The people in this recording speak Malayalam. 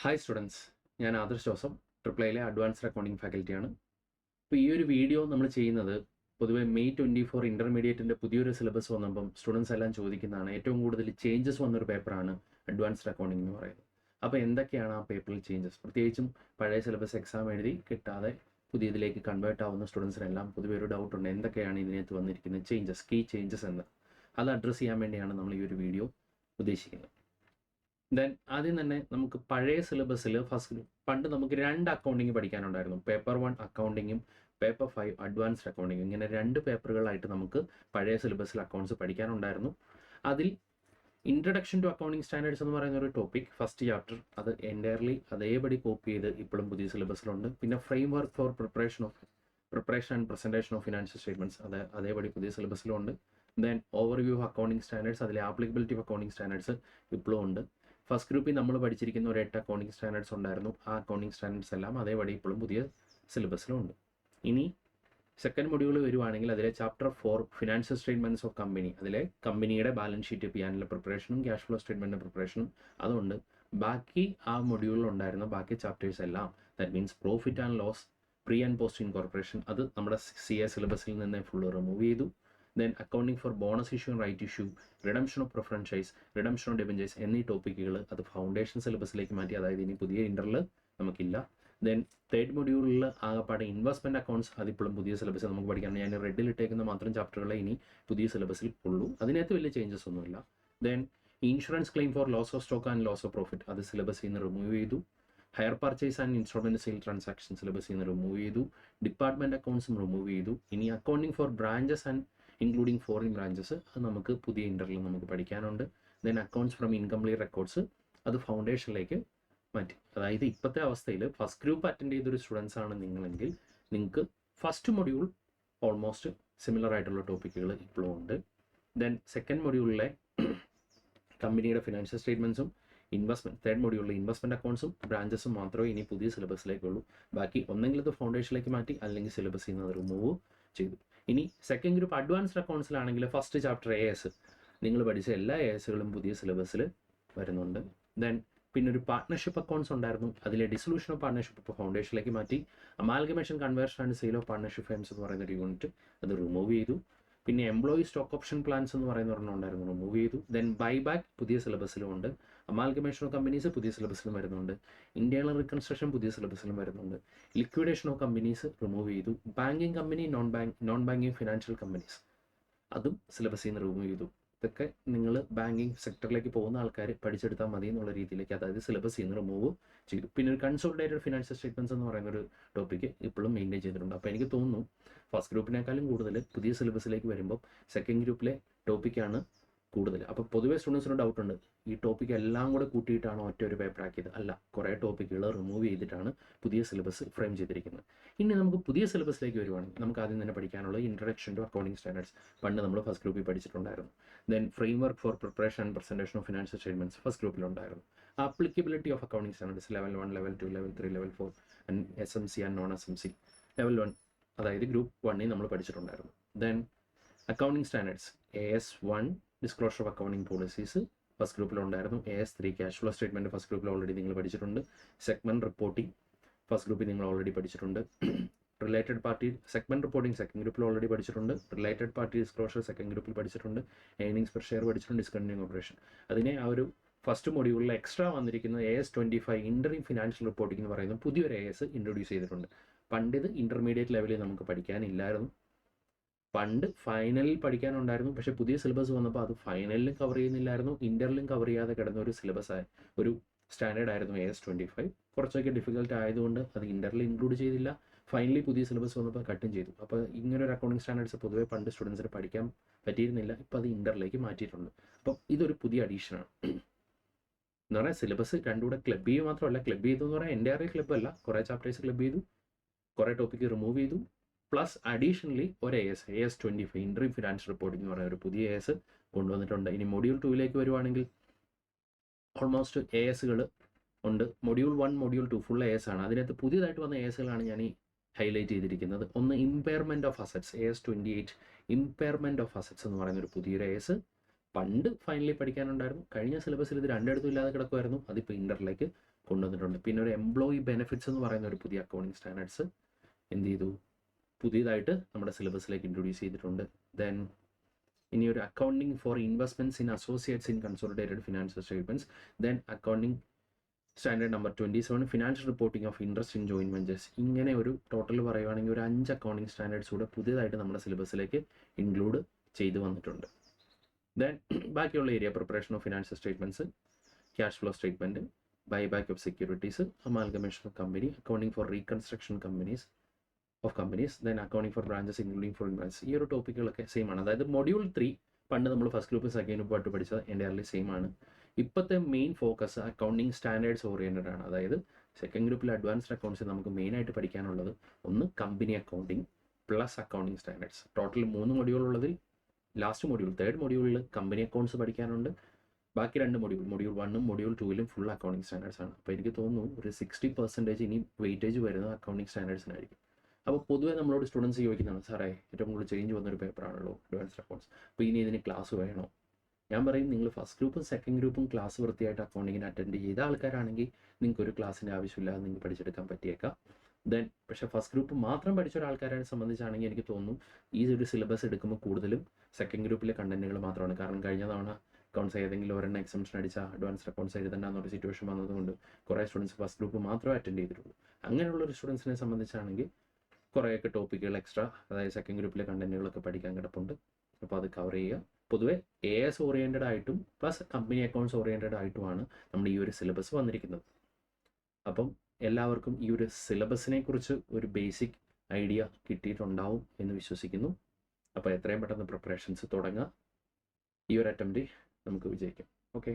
ഹായ് സ്റ്റുഡൻസ്, ഞാൻ ആദർശ് ജോസഫ്, ട്രിപ്ലയിലെ അഡ്വാൻസ്ഡ് അക്കൗണ്ടിങ് ഫാക്കൽറ്റിയാണ്. ഇപ്പോൾ ഈ ഒരു വീഡിയോ നമ്മൾ ചെയ്യുന്നത് പൊതുവെ മെയ് 24 ഇൻ്റർമീഡിയറ്റിൻ്റെ പുതിയൊരു സിലബസ് വന്നപ്പം സ്റ്റുഡൻസ് എല്ലാം ചോദിക്കുന്നതാണ്. ഏറ്റവും കൂടുതൽ ചേഞ്ചസ് വന്നൊരു പേപ്പറാണ് അഡ്വാൻസ്ഡ് അക്കൗണ്ടിങ് എന്ന് പറയുന്നത്. അപ്പോൾ എന്തൊക്കെയാണ് ആ പേപ്പറിൽ ചേഞ്ചസ്? പ്രത്യേകിച്ചും പഴയ സിലബസ് എക്സാം എഴുതി കിട്ടാതെ പുതിയതിലേക്ക് കൺവേർട്ട് ആവുന്ന സ്റ്റുഡൻസിനെല്ലാം പൊതുവെ ഒരു ഡൗട്ടുണ്ട്, എന്തൊക്കെയാണ് ഇതിനകത്ത് വന്നിരിക്കുന്ന ചേഞ്ചസ്, കീ ചേഞ്ചസ് എന്ന്. അത് അഡ്രസ്സ് ചെയ്യാൻ വേണ്ടിയാണ് നമ്മൾ ഈ ഒരു വീഡിയോ ഉദ്ദേശിക്കുന്നത്. ദെൻ ആദ്യം തന്നെ നമുക്ക് പഴയ സിലബസിൽ പണ്ട് നമുക്ക് 2 അക്കൗണ്ടിങ് പഠിക്കാനുണ്ടായിരുന്നു. പേപ്പർ 1 അക്കൗണ്ടിങ്ങും പേപ്പർ 5 അഡ്വാൻസ്ഡ് അക്കൗണ്ടിങ്ങും. ഇങ്ങനെ 2 പേപ്പറുകളായിട്ട് നമുക്ക് പഴയ സിലബസിൽ അക്കൗണ്ട്സ് പഠിക്കാനുണ്ടായിരുന്നു. അതിൽ ഇൻട്രഡക്ഷൻ ടു അക്കൗണ്ടിങ് സ്റ്റാൻഡേർഡ്സ് എന്ന് പറയുന്ന ഒരു ടോപ്പിക്, ഫസ്റ്റ് ചാപ്റ്റർ, അത് എൻറ്റയർലി അതേപടി കോപ്പി ചെയ്ത് ഇപ്പോഴും പുതിയ സിലബസിലുണ്ട്. പിന്നെ framework for preparation and presentation of financial statements, അത് അതേപടി പുതിയ സിലബസിലുണ്ട്. Then overview of accounting standards, അതിലെ ആപ്ലിക്കബിലിറ്റി ഓഫ് അക്കൗണ്ടിങ് സ്റ്റാൻഡേർഡ്സ് ഇപ്പോഴും ഉണ്ട്. ഫസ്റ്റ് ഗ്രൂപ്പിൽ നമ്മൾ പഠിച്ചിരിക്കുന്ന ഒരു 8 അക്കൗണ്ടിങ് സ്റ്റാൻഡേർഡ്സ് ഉണ്ടായിരുന്നു. ആ അക്കൗണ്ടിങ് സ്റ്റാൻഡേർഡ്സ് എല്ലാം അതേപടി ഇപ്പോഴും പുതിയ സിലബസിലുണ്ട്. ഇനി സെക്കൻഡ് മൊഡ്യൂൾ വരുവാണെങ്കിൽ അതിലെ chapter 4 financial statements of company, അതിലെ കമ്പനിയുടെ ബാലൻസ് ഷീറ്റ് പിയാനിലെ പ്രിപ്പറേഷനും ക്യാഷ് ഫ്ലോ സ്റ്റേറ്റ്മെൻറ്റിൻ്റെ പ്രിപ്പറേഷനും അതുണ്ട്. ബാക്കി ആ മൊഡ്യൂളിലുണ്ടായിരുന്ന ബാക്കി ചാപ്റ്റേഴ്സ് എല്ലാം, that means profit and loss, pre and post incorporation, അത് നമ്മുടെ CA സിലബസിൽ നിന്ന് ഫുള്ള് റിമൂവ് ചെയ്തു. Then accounting for bonus issue and right issue, redemption of preference shares, redemption of debentures എന്നീ ടോപ്പിക്കുകൾ അത് ഫൗണ്ടേഷൻ സിലബസിലേക്ക് മാറ്റി. അതായത് ഇനി പുതിയ ഇൻ്ററിൽ നമുക്കില്ല. ദെൻ തേർഡ് മൊഡ്യൂളിൽ ആകെപ്പാടെ ഇൻവെസ്റ്റ്മെൻറ്റ് അക്കൗണ്ട്സ്, അതിപ്പോഴും പുതിയ സിലബസിൽ നമുക്ക് പഠിക്കണം. ഞാൻ റെഡിലിട്ടേക്കുന്ന മാത്രം ചാപ്റ്ററുകളെ ഇനി പുതിയ സിലബസിൽ ഉള്ളൂ. അതിനകത്ത് വലിയ ചേഞ്ചസ് ഒന്നുമില്ല. Then insurance claim for loss of stock and loss of profit, അത് സിലബസിൽ നിന്ന് റിമൂവ് ചെയ്തു. Hire purchase and instrument sale transaction സിലബസിൽ നിന്ന് റിമൂവ് ചെയ്തു. ഡിപ്പാർട്ട്മെൻറ്റ് അക്കൗണ്ട്സും റിമൂവ് ചെയ്തു. ഇനി accounting for branches and including foreign branches, അത് നമുക്ക് പുതിയ ഇൻ്ററിൽ നമുക്ക് പഠിക്കാനുണ്ട്. Then accounts from incomplete records, അത് ഫൗണ്ടേഷനിലേക്ക് മാറ്റി. അതായത് ഇപ്പോഴത്തെ അവസ്ഥയിൽ ഫസ്റ്റ് ഗ്രൂപ്പ് അറ്റൻഡ് ചെയ്തൊരു സ്റ്റുഡൻസ് ആണ് നിങ്ങളെങ്കിൽ നിങ്ങൾക്ക് ഫസ്റ്റ് മൊഡ്യൂൾ ഓൾമോസ്റ്റ് സിമിലർ ആയിട്ടുള്ള ടോപ്പിക്കുകൾ ഇപ്പോഴും ഉണ്ട്. ദെൻ സെക്കൻഡ് മൊഡ്യൂളിലെ കമ്പനിയുടെ ഫിനാൻഷ്യൽ സ്റ്റേറ്റ്മെൻറ്റ്സും തേർഡ് മൊഡ്യൂളിലെ ഇൻവെസ്റ്റ്മെൻറ്റ് അക്കൗണ്ട്സും ബ്രാഞ്ചസും മാത്രമേ ഇനി പുതിയ സിലബസിലേക്കുള്ളൂ. ബാക്കി ഒന്നെങ്കിലും അത് ഫൗണ്ടേഷനിലേക്ക് മാറ്റി, അല്ലെങ്കിൽ സിലബസിൽ നിന്ന് അത് റിമൂവ് ചെയ്തു. ഇനി സെക്കൻഡ് ഗ്രൂപ്പ് അഡ്വാൻസ്ഡ് അക്കൗണ്ട്സിലാണെങ്കിൽ ഫസ്റ്റ് ചാപ്റ്റർ AS, നിങ്ങൾ പഠിച്ച എല്ലാ ASകളും പുതിയ സിലബസിൽ വരുന്നുണ്ട്. ദെൻ പിന്നെ ഒരു പാർട്ട്ണർഷിപ്പ് അക്കൗണ്ട്സ് ഉണ്ടായിരുന്നു. അതിലെ ഡിസൊല്യൂഷൻ ഓഫ് പാർട്ട്ണർഷിപ്പ് ഇപ്പോൾ ഫൗണ്ടേഷനിലേക്ക് മാറ്റി. Amalgamation, conversion and sale of partnership firms എന്ന് പറയുന്ന ഒരു യൂണിറ്റ് അത് റിമൂവ് ചെയ്തു. പിന്നെ എംപ്ലോയി സ്റ്റോക്ക് ഓപ്ഷൻ പ്ലാൻസ് എന്ന് പറയുന്ന ഒരെണ്ണം ഉണ്ടായിരുന്നു, റിമൂവ് ചെയ്തു. ദെൻ ബൈബാക്ക് പുതിയ സിലബസിലും ഉണ്ട്. അമാൽഗമേഷൻ ഓഫ് കമ്പനീസ് പുതിയ സിലബസിലും വരുന്നുണ്ട്. ഇന്റേണൽ റീകൺസ്ട്രക്ഷൻ പുതിയ സിലബസിലും വരുന്നുണ്ട്. ലിക്വിഡേഷൻ ഓഫ് കമ്പനീസ് റിമൂവ് ചെയ്തു. Banking company, non banking financial companies, അതും സിലബസിൽ നിന്ന് റിമൂവ് ചെയ്തു. ഇതൊക്കെ നിങ്ങൾ ബാങ്കിങ് സെക്ടറിലേക്ക് പോകുന്ന ആൾക്കാർ പഠിച്ചെടുത്താൽ മതി എന്നുള്ള രീതിയിലേക്ക്, അതായത് സിലബസിൽ നിന്ന് റിമൂവ് ചെയ്തു. പിന്നെ ഒരു കൺസോളിഡേറ്റഡ് ഫിനാൻഷ്യൽ സ്റ്റേറ്റ്മെൻറ്റ്സ് എന്ന് പറയുന്ന ഒരു ടോപ്പിക്ക് ഇപ്പോഴും മെയിൻറ്റെയിൻ ചെയ്തിട്ടുണ്ട്. അപ്പോൾ എനിക്ക് തോന്നുന്നു ഫസ്റ്റ് ഗ്രൂപ്പിനേക്കാളും കൂടുതൽ പുതിയ സിലബസിലേക്ക് വരുമ്പോൾ സെക്കൻഡ് ഗ്രൂപ്പിലെ ടോപ്പിക്കാണ് കൂടുതൽ. അപ്പോൾ പൊതുവേ സ്റ്റുഡൻസിന് ഡൗട്ട് ഉണ്ട്, ഈ ടോപ്പിക്ക് എല്ലാം കൂടെ കൂട്ടിയിട്ടാണ് ഒറ്റ ഒരു പേപ്പർ ആക്കിയത്? അല്ല, കുറേ ടോപ്പിക്കുകൾ റിമൂവ് ചെയ്തിട്ടാണ് പുതിയ സിലബസ് ഫ്രെയിം ചെയ്തിരിക്കുന്നത്. ഇനി നമുക്ക് പുതിയ സിലബസിലേക്ക് വരുവാണെങ്കിൽ നമുക്ക് ആദ്യം തന്നെ പഠിക്കാനുള്ള ഇൻട്രഡക്ഷൻ ടു അക്കൗണ്ടിങ് സ്റ്റാൻഡേർഡ്സ്, പണ്ട് നമ്മൾ ഫസ്റ്റ് ഗ്രൂപ്പിൽ പഠിച്ചിട്ടുണ്ടായിരുന്നു. Then framework for preparation and presentation of financial statements first ഗ്രൂപ്പിലുണ്ടായിരുന്നു. Applicability of accounting standards level 1, level 2, level 3, level 4 and SMC and non SMC level 1, അതായത് ഗ്രൂപ്പ് 1 നമ്മൾ പഠിച്ചിട്ടുണ്ടായിരുന്നു. Then accounting standards AS1 disclosure of accounting policies first ഗ്രൂപ്പിലുണ്ടായിരുന്നു. AS3 cash flow statement first ഗ്രൂപ്പിൽ ഓൾറെഡി നിങ്ങൾ പഠിച്ചിട്ടുണ്ട്. സെഗ്മെൻറ്റ് റിപ്പോർട്ടിംഗ് ഫസ്റ്റ് ഗ്രൂപ്പിൽ നിങ്ങൾ ഓൾറെഡി പഠിച്ചിട്ടുണ്ട്. Related party segment reporting second ഗ്രൂപ്പിൽ ഓൾറെഡി പഠിച്ചിട്ടുണ്ട്. റിലേറ്റഡ് പാർട്ടി ഡിസ്ക്ലോഷർ സെക്കൻഡ് ഗ്രൂപ്പിൽ പഠിച്ചിട്ടുണ്ട്. ഏർണിംഗ്സ് പെർ ഷെയർ പഠിച്ചിട്ടുണ്ട്. ഡിസ്കണ്ടിന്യൂയിങ് ഓപ്പറേഷൻ, അതിനെ ആ ഒരു ഫസ്റ്റ് മൊഡ്യൂളിൽ എക്സ്ട്രാ വന്നിരിക്കുന്നത് AS25 ഇൻ്ററിം ഫിനാൻഷ്യൽ റിപ്പോർട്ടിംഗ് എന്ന് പറയുന്ന പുതിയൊരു AS ഇൻട്രൊഡ്യൂസ് ചെയ്തിട്ടുണ്ട്. പണ്ടിത് ഇൻ്റർമീഡിയറ്റ് ലെവലിൽ നമുക്ക് പഠിക്കാനില്ലായിരുന്നു. പണ്ട് ഫൈനലിൽ പഠിക്കാനുണ്ടായിരുന്നു, പക്ഷേ പുതിയ സിലബസ് വന്നപ്പോൾ അത് ഫൈനലിലും കവർ ചെയ്യുന്നില്ലായിരുന്നു, ഇൻ്ററിലും കവർ ചെയ്യാതെ കിടന്ന ഒരു സിലബസ് ഒരു സ്റ്റാൻഡേർഡ് ആയിരുന്നു AS25. കുറച്ചൊക്കെ ഡിഫിക്കൽട്ട് ആയതുകൊണ്ട് അത് ഇൻ്ററിൽ ഇൻക്ലൂഡ് ചെയ്തില്ല. ഫൈനലി പുതിയ സിലബസ് വന്നപ്പോൾ കട്ടും ചെയ്തു. അപ്പോൾ ഇങ്ങനെ ഒരു അക്കൗണ്ടിങ് സ്റ്റാൻഡേർഡ്സ് പൊതുവേ പണ്ട് സ്റ്റുഡൻസിന് പഠിക്കാൻ പറ്റിയിരുന്നില്ല. ഇപ്പോൾ അത് ഇൻ്ററിലേക്ക് മാറ്റിയിട്ടുണ്ട്. അപ്പം ഇതൊരു പുതിയ അഡീഷനാണ്. എന്ന് പറഞ്ഞാൽ സിലബസ് രണ്ടുകൂടെ ക്ലബ് ചെയ്യുക മാത്രമല്ല, ക്ലബ് ചെയ്തു എന്ന് പറഞ്ഞാൽ എൻ്റയർലി ക്ലബ് അല്ല, കുറേ ചാപ്റ്റേഴ്സ് ക്ലബ് ചെയ്തു, കുറേ ടോപ്പിക്ക് റിമൂവ് ചെയ്തു. പ്ലസ് അഡീഷണലി ഒരു AS25 ഇൻ്ററിം ഫിനാൻഷ്യൽ റിപ്പോർട്ടിംഗ് എന്ന് പറയുന്ന ഒരു പുതിയ AS കൊണ്ടുവന്നിട്ടുണ്ട്. ഇനി മൊഡ്യൂൾ 2ലേക്ക് വരുവാണെങ്കിൽ ഓൾമോസ്റ്റ് ASകൾ ഉണ്ട്. മൊഡ്യൂൾ 1, മൊഡ്യൂൾ 2 ഫുൾ AS ആണ്. അതിനകത്ത് പുതിയതായിട്ട് വന്ന ASകളാണ് ഞാൻ ഈ ഹൈലൈറ്റ് ചെയ്തിരിക്കുന്നത്. ഒന്ന് impairment of assets, AS28 impairment of assets എന്ന് പറയുന്ന ഒരു പുതിയൊരു AS. പണ്ട് ഫൈനലി പഠിക്കാനുണ്ടായിരുന്നു. കഴിഞ്ഞ സിലബസിൽ ഇത് രണ്ടിടത്തും ഇല്ലാതെ കിടക്കുമായിരുന്നു. അതിപ്പോൾ ഇൻ്ററിലേക്ക് കൊണ്ടുവന്നിട്ടുണ്ട്. പിന്നെ ഒരു എംപ്ലോയി ബെനിഫിറ്റ്സ് എന്ന് പറയുന്ന ഒരു പുതിയ അക്കൗണ്ടിങ് സ്റ്റാൻഡേർഡ്സ് എന്ത് ചെയ്തു, പുതിയതായിട്ട് നമ്മുടെ സിലബസിലേക്ക് ഇൻട്രൊഡ്യൂസ് ചെയ്തിട്ടുണ്ട്. ദെൻ ഇനി ഒരു accounting for investments in associates in consolidated financial statements. Then accounting standard number 27 financial reporting of interest in joint ventures. ഇങ്ങനെ ഒരു ടോട്ടൽ പറയുവാണെങ്കിൽ ഒരു 5 അക്കൗണ്ടിങ് സ്റ്റാൻഡേർഡ്സ് കൂടെ പുതിയതായിട്ട് നമ്മുടെ സിലബസിലേക്ക് ഇൻക്ലൂഡ് ചെയ്ത് വന്നിട്ടുണ്ട്. ദെൻ ബാക്കിയുള്ള area preparation of financial statements, cash flow statement, buyback of securities, amalgamation of company, accounting for reconstruction companies, then accounting for branches including for invest. ഈ ഒരു ടോപ്പിക്കുകളൊക്കെ സെയിം ആണ്. അതായത് മൊഡ്യൂൾ 3 പണ്ട് നമ്മൾ ഫസ്റ്റ് ഗ്രൂപ്പ് സെക്കൻഡ് ഗ്രൂപ്പായിട്ട് പഠിച്ചത് എൻ്റയർലി സെയിം ആണ്. ഇപ്പോഴത്തെ main focus accounting standards oriented ആണ്. അതായത് സെക്കൻഡ് ഗ്രൂപ്പിൽ അഡ്വാൻസ്ഡ് അക്കൗണ്ട്സ് നമുക്ക് മെയിനായിട്ട് പഠിക്കാനുള്ളത് ഒന്ന് company accounting plus accounting standards. Total 3 module ഉള്ളതിൽ ലാസ്റ്റ് മൊഡ്യൂൾ തേർഡ് മൊഡ്യൂളിൽ കമ്പനി അക്കൗണ്ട്സ് പഠിക്കാനുണ്ട്. ബാക്കി 2 മൊഡ്യൂൾ 1ഉം മൊഡ്യൂൾ 2ലും ഫുൾ അക്കൗണ്ടിങ് സ്റ്റാൻഡേർഡ്സ് ആണ്. അപ്പോൾ എനിക്ക് തോന്നുന്നു ഒരു 60% ഇനി വെയിറ്റേജ് വരുന്നത് അക്കൗണ്ടിങ് സ്റ്റാൻഡേർഡ്സിനായിരിക്കും. അപ്പോൾ പൊതുവേ നമ്മളോട് സ്റ്റുഡൻസ് ചോദിക്കുന്നതാണ്, സാറേ ഏറ്റവും കൂടുതൽ ചേഞ്ച് വന്നൊരു പേപ്പറാണല്ലോ അഡ്വാൻസ്ഡ് അക്കൗണ്ട്സ്, അപ്പോൾ ഇനി ഇതിന് ക്ലാസ് വേണോ? ഞാൻ പറയും, നിങ്ങൾ ഫസ്റ്റ് ഗ്രൂപ്പും സെക്കൻഡ് ഗ്രൂപ്പും ക്ലാസ് വൃത്തിയായിട്ട് അക്കൗണ്ടിങ്ങിന് അറ്റൻഡ് ചെയ്ത ആൾക്കാരാണെങ്കിൽ നിങ്ങൾക്ക് ഒരു ക്ലാസ്സിൻ്റെ ആവശ്യമില്ലാതെ നിങ്ങൾക്ക് പഠിച്ചെടുക്കാൻ പറ്റിയേക്കാം. ദെൻ പക്ഷേ ഫസ്റ്റ് ഗ്രൂപ്പ് മാത്രം പഠിച്ച ഒരാൾക്കാരെ സംബന്ധിച്ചാണെങ്കിൽ എനിക്ക് തോന്നുന്നു ഈ ഒരു സിലബസ് എടുക്കുമ്പോൾ കൂടുതലും സെക്കൻഡ് ഗ്രൂപ്പിലെ കണ്ടന്റുകൾ മാത്രമാണ്. കാരണം കഴിഞ്ഞ തവണ അക്കൗണ്ട്സ് ഏതെങ്കിലും ഒരെണ്ണം എക്സംഷൻ അടിച്ചാൽ അഡ്വാൻസ്ഡ് അക്കൗണ്ട്സ് എഴുതണ്ടെന്നൊരു സിറ്റുവേഷൻ വന്നതുകൊണ്ട് കുറേ സ്റ്റുഡൻസ് ഫസ്റ്റ് ഗ്രൂപ്പ് മാത്രമേ അറ്റൻഡ് ചെയ്തിട്ടുള്ളൂ. അങ്ങനെയുള്ള ഒരു സ്റ്റുഡൻസിനെ സംബന്ധിച്ചാണെങ്കിൽ കുറേയൊക്കെ ടോപ്പിക്കുകൾ എക്സ്ട്രാ, അതായത് സെക്കൻഡ് ഗ്രൂപ്പിലെ കണ്ടന്റുകളൊക്കെ പഠിക്കാൻ കിടപ്പുണ്ട്. അപ്പോൾ അത് കവർ ചെയ്യുക. പൊതുവെ AS ഓറിയൻറ്റഡ് ആയിട്ടും പ്ലസ് കമ്പനി അക്കൗണ്ട്സ് ഓറിയൻറ്റഡ് ആയിട്ടുമാണ് നമ്മുടെ ഈ ഒരു സിലബസ് വന്നിരിക്കുന്നത്. അപ്പം എല്ലാവർക്കും ഈ ഒരു സിലബസിനെ കുറിച്ച് ഒരു ബേസിക് ഐഡിയ കിട്ടിയിട്ടുണ്ടാവും എന്ന് വിശ്വസിക്കുന്നു. അപ്പോൾ എത്രയും പെട്ടെന്ന് പ്രിപ്പറേഷൻസ് തുടങ്ങുക. ഈ ഒരു അറ്റംപ്റ്റ് നമുക്ക് വിജയിക്കാം. ഓക്കെ.